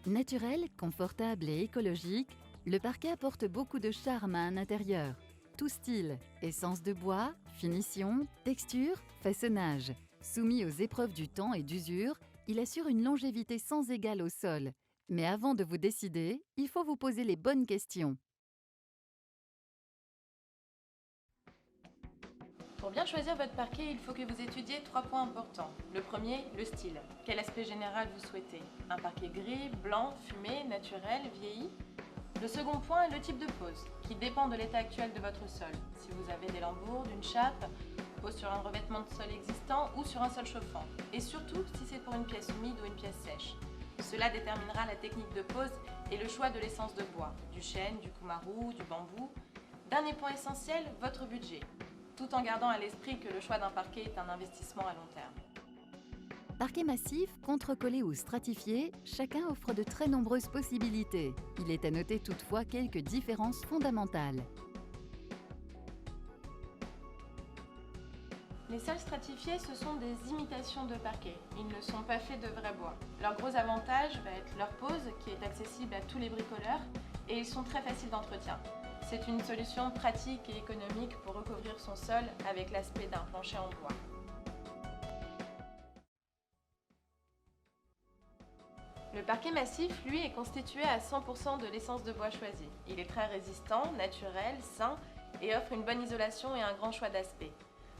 Naturel, confortable et écologique, le parquet apporte beaucoup de charme à un intérieur. Tout style, essence de bois, finition, texture, façonnage. Soumis aux épreuves du temps et d'usure, il assure une longévité sans égale au sol. Mais avant de vous décider, il faut vous poser les bonnes questions. Pour bien choisir votre parquet, il faut que vous étudiez 3 points importants. Le premier, le style. Quel aspect général vous souhaitez? Un parquet gris, blanc, fumé, naturel, vieilli? Le second point est le type de pose, qui dépend de l'état actuel de votre sol. Si vous avez des lambourdes, une chape, pose sur un revêtement de sol existant ou sur un sol chauffant. Et surtout si c'est pour une pièce humide ou une pièce sèche. Cela déterminera la technique de pose et le choix de l'essence de bois, du chêne, du kumaru, du bambou. Dernier point essentiel, votre budget, tout en gardant à l'esprit que le choix d'un parquet est un investissement à long terme. Parquet massif, contre-collé ou stratifié, chacun offre de très nombreuses possibilités. Il est à noter toutefois quelques différences fondamentales. Les sols stratifiés, ce sont des imitations de parquet. Ils ne sont pas faits de vrai bois. Leur gros avantage va être leur pose, qui est accessible à tous les bricoleurs, et ils sont très faciles d'entretien. C'est une solution pratique et économique pour recouvrir son sol avec l'aspect d'un plancher en bois. Le parquet massif, lui, est constitué à 100% de l'essence de bois choisie. Il est très résistant, naturel, sain et offre une bonne isolation et un grand choix d'aspect.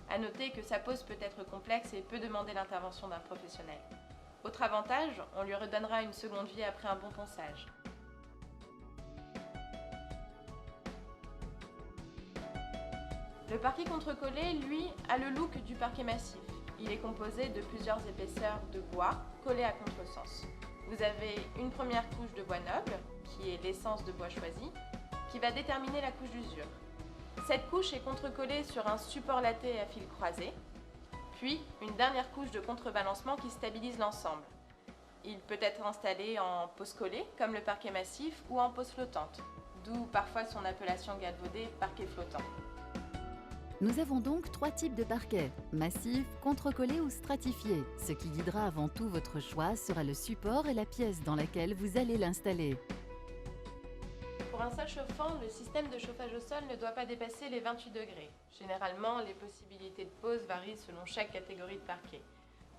À noter que sa pose peut être complexe et peut demander l'intervention d'un professionnel. Autre avantage, on lui redonnera une seconde vie après un bon ponçage. Le parquet contre-collé, lui, a le look du parquet massif. Il est composé de plusieurs épaisseurs de bois collées à contresens. Vous avez une première couche de bois noble, qui est l'essence de bois choisie, qui va déterminer la couche d'usure. Cette couche est contre-collée sur un support latté à fil croisé, puis une dernière couche de contrebalancement qui stabilise l'ensemble. Il peut être installé en pose collée, comme le parquet massif, ou en pose flottante, d'où parfois son appellation galvaudée parquet flottant. Nous avons donc 3 types de parquets, massif, contre-collé ou stratifié. Ce qui guidera avant tout votre choix sera le support et la pièce dans laquelle vous allez l'installer. Pour un sol chauffant, le système de chauffage au sol ne doit pas dépasser les 28 degrés. Généralement, les possibilités de pose varient selon chaque catégorie de parquet.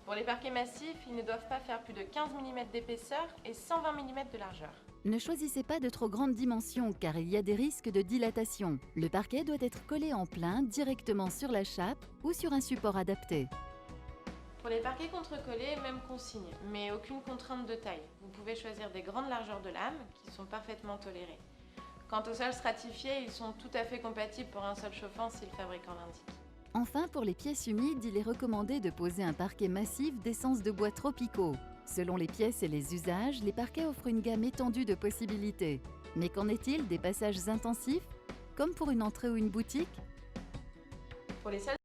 Pour les parquets massifs, ils ne doivent pas faire plus de 15 mm d'épaisseur et 120 mm de largeur. Ne choisissez pas de trop grandes dimensions car il y a des risques de dilatation. Le parquet doit être collé en plein directement sur la chape ou sur un support adapté. Pour les parquets contre-collés, même consigne, mais aucune contrainte de taille. Vous pouvez choisir des grandes largeurs de lame qui sont parfaitement tolérées. Quant aux sols stratifiés, ils sont tout à fait compatibles pour un sol chauffant si le fabricant l'indique. Enfin, pour les pièces humides, il est recommandé de poser un parquet massif d'essence de bois tropicaux. Selon les pièces et les usages, les parquets offrent une gamme étendue de possibilités. Mais qu'en est-il des passages intensifs, comme pour une entrée ou une boutique? Pour les sols